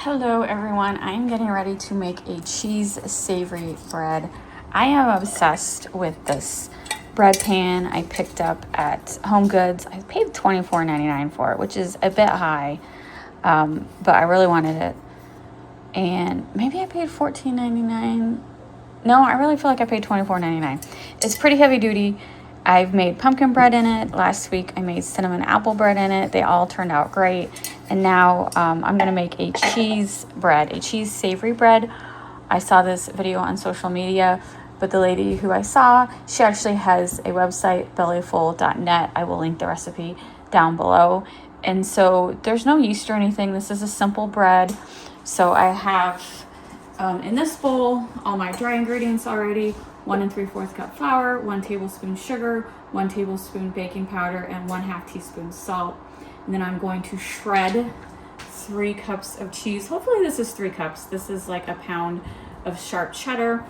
Hello everyone, I'm getting ready to make a cheese savory bread. I am obsessed with this bread pan I picked up at Home Goods. I paid $24.99 for it, which is a bit high, but I really wanted it. And maybe I paid $14.99. No, I really feel like I paid $24.99. It's pretty heavy duty. I've made pumpkin bread in it. Last week I made cinnamon apple bread in it. They all turned out great. And now I'm going to make a cheese bread, a cheese savory bread. I saw this video on social media, but the lady who I saw, she actually has a website, bellyful.net. I will link the recipe down below. And so there's no yeast or anything. This is a simple bread. So I have in this bowl all my dry ingredients already. 1 3/4 cup flour, 1 tablespoon sugar, 1 tablespoon baking powder, and 1/2 teaspoon salt. And then I'm going to shred 3 cups of cheese. Hopefully this is 3 cups. This is like a pound of sharp cheddar.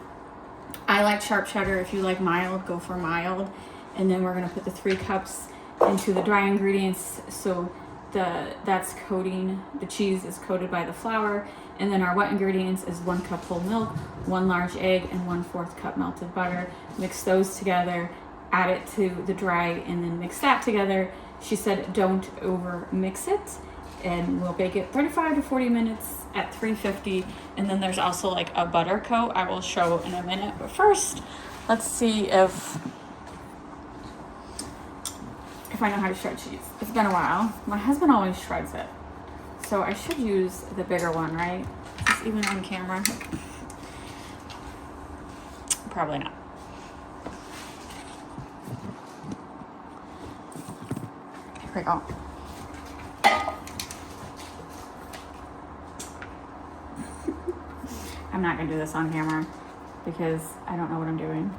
I like sharp cheddar. If you like mild, go for mild. And then we're gonna put the 3 cups into the dry ingredients. So that's coating, the cheese is coated by the flour. And then our wet ingredients is 1 cup whole milk, 1 large egg, and 1/4 cup melted butter. Mix those together, add it to the dry, and then mix that together. She said don't over mix it, and we'll bake it 35 to 40 minutes at 350. And then there's also like a butter coat I will show in a minute. But first, let's see if I know how to shred cheese. It's been a while. My husband always shreds it. So I should use the bigger one, right? Is this even on camera? Probably not. Here we go. I'm not gonna do this on camera because I don't know what I'm doing.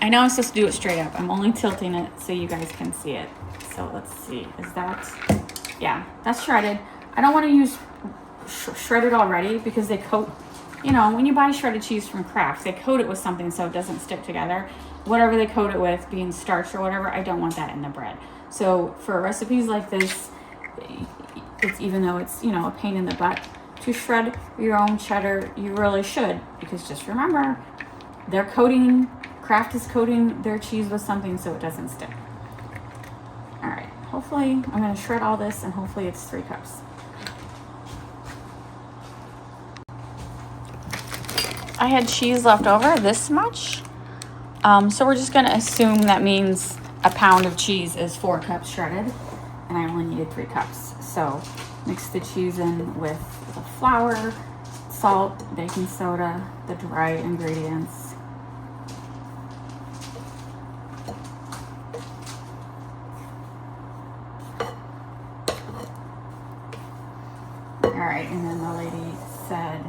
I know I'm supposed to do it straight up. I'm only tilting it so you guys can see it. So let's see, is that, yeah, that's shredded. I don't want to use shredded already because they coat, you know, when you buy shredded cheese from Kraft, they coat it with something so it doesn't stick together. Whatever they coat it with, being starch or whatever, I don't want that in the bread. So for recipes like this, it's, even though it's, you know, a pain in the butt to shred your own cheddar, you really should, because just remember, Kraft is coating their cheese with something so it doesn't stick. All right, hopefully I'm gonna shred all this and hopefully it's 3 cups. I had cheese left over, this much. So we're just gonna assume that means a pound of cheese is 4 cups shredded, and I only needed 3 cups. So mix the cheese in with the flour, salt, baking soda, the dry ingredients. All right, and then the lady said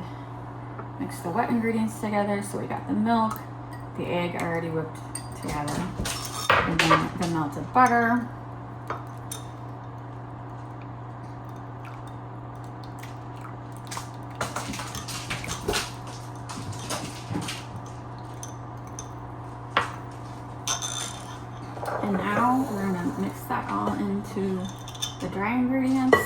mix the wet ingredients together. So we got the milk, the egg already whipped together, and then the melted butter. And now we're gonna mix that all into the dry ingredients.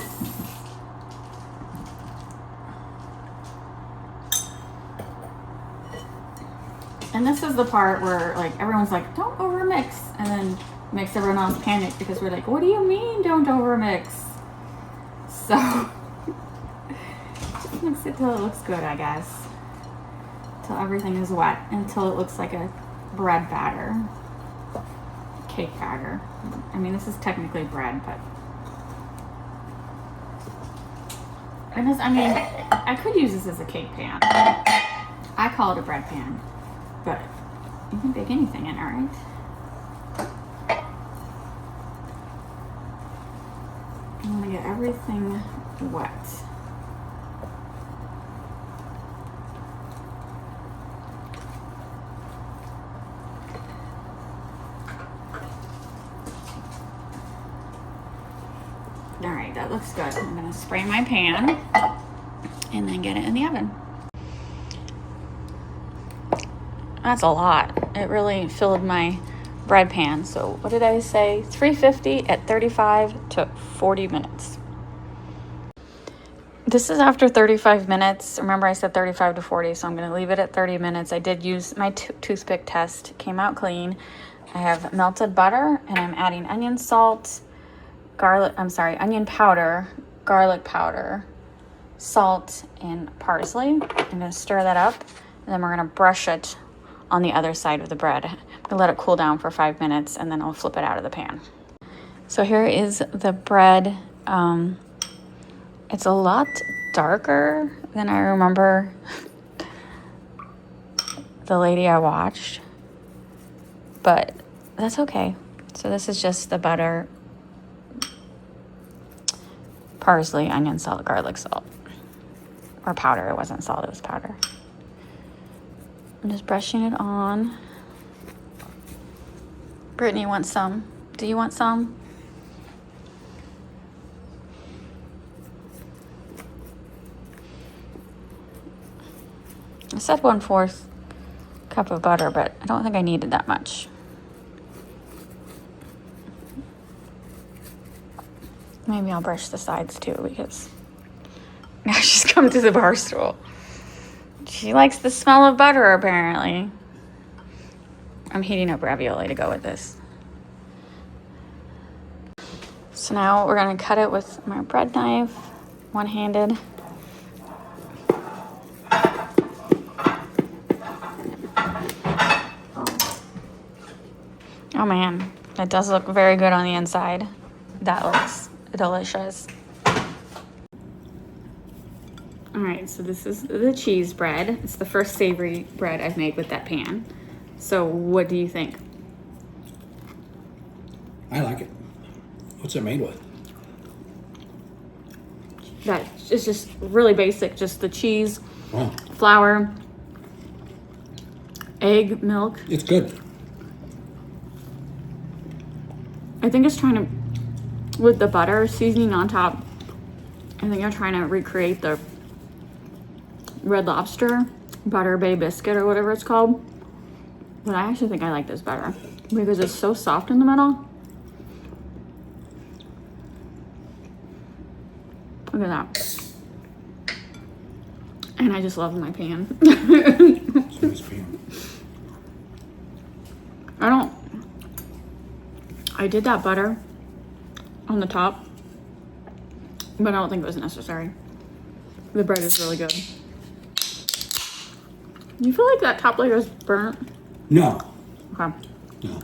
And this is the part where like everyone's like, don't over mix, and then makes everyone else panic because we're like, what do you mean don't over mix? So just mix it till it looks good, I guess. Till everything is wet, until it looks like a bread batter. Cake batter. I mean, this is technically bread, but I could use this as a cake pan. I call it a bread pan. But you can bake anything in it, right? I'm gonna get everything wet. All right, that looks good. I'm gonna spray my pan and then get it in the oven. That's a lot. It really filled my bread pan. So what did I say? 350 at 35 to 40 minutes. This is after 35 minutes. Remember I said 35 to 40, so I'm going to leave it at 30 minutes. I did use my toothpick test. Came out clean. I have melted butter, and I'm adding onion salt, onion powder, garlic powder, salt, and parsley. I'm going to stir that up, and then we're going to brush it on the other side of the bread. I'm going to let it cool down for 5 minutes, and then I'll flip it out of the pan. So here is the bread. It's a lot darker than I remember the lady I watched, but that's okay. So this is just the butter, parsley, onion salt, garlic salt, or powder. It wasn't salt, it was powder. I'm just brushing it on. Brittany wants some. Do you want some? I said 1/4 cup of butter, but I don't think I needed that much. Maybe I'll brush the sides too, because now she's come to the bar stool. She likes the smell of butter, apparently. I'm heating up ravioli to go with this. So now we're gonna cut it with my bread knife, one-handed. Oh man, that does look very good on the inside. That looks delicious. All right, so this is the cheese bread. It's the first savory bread I've made with that pan. So what do you think? I like it. What's it made with? That is just really basic, just the cheese, flour, egg, milk. It's good. I think it's trying to, with the butter seasoning on top, I think I'm trying to recreate the Red Lobster Butter Bay biscuit or whatever it's called. But I actually think I like this better because it's so soft in the middle. Look at that. And I just love my pan. I did that butter on the top, but I don't think it was necessary. The bread is really good. You feel like that top layer is burnt? No. Okay. No.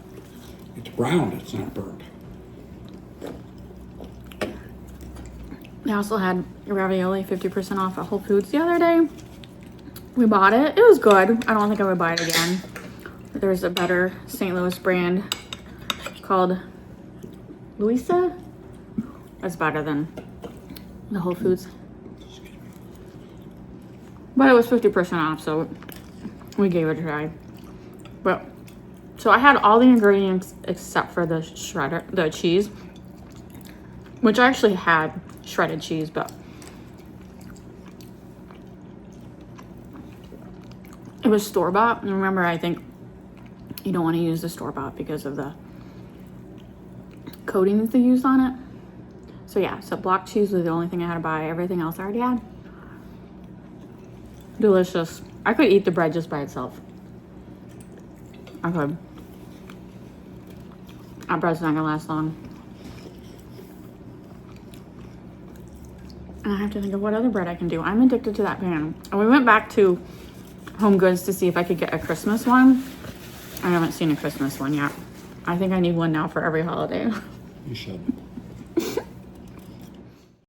It's brown, it's not burnt. I also had ravioli 50% off at Whole Foods the other day. We bought it. It was good. I don't think I would buy it again. There's a better St. Louis brand called Louisa. That's better than the Whole Foods. But it was 50% off, so we gave it a try. But so I had all the ingredients except for the the cheese, which I actually had shredded cheese, but it was store-bought. And remember, I think you don't want to use the store-bought because of the coatings they used on it. So yeah, so block cheese was the only thing I had to buy. Everything else I already had. Delicious. I could eat the bread just by itself. I could. That bread's not gonna last long. And I have to think of what other bread I can do. I'm addicted to that pan. And we went back to Home Goods to see if I could get a Christmas one. I haven't seen a Christmas one yet. I think I need one now for every holiday. You should.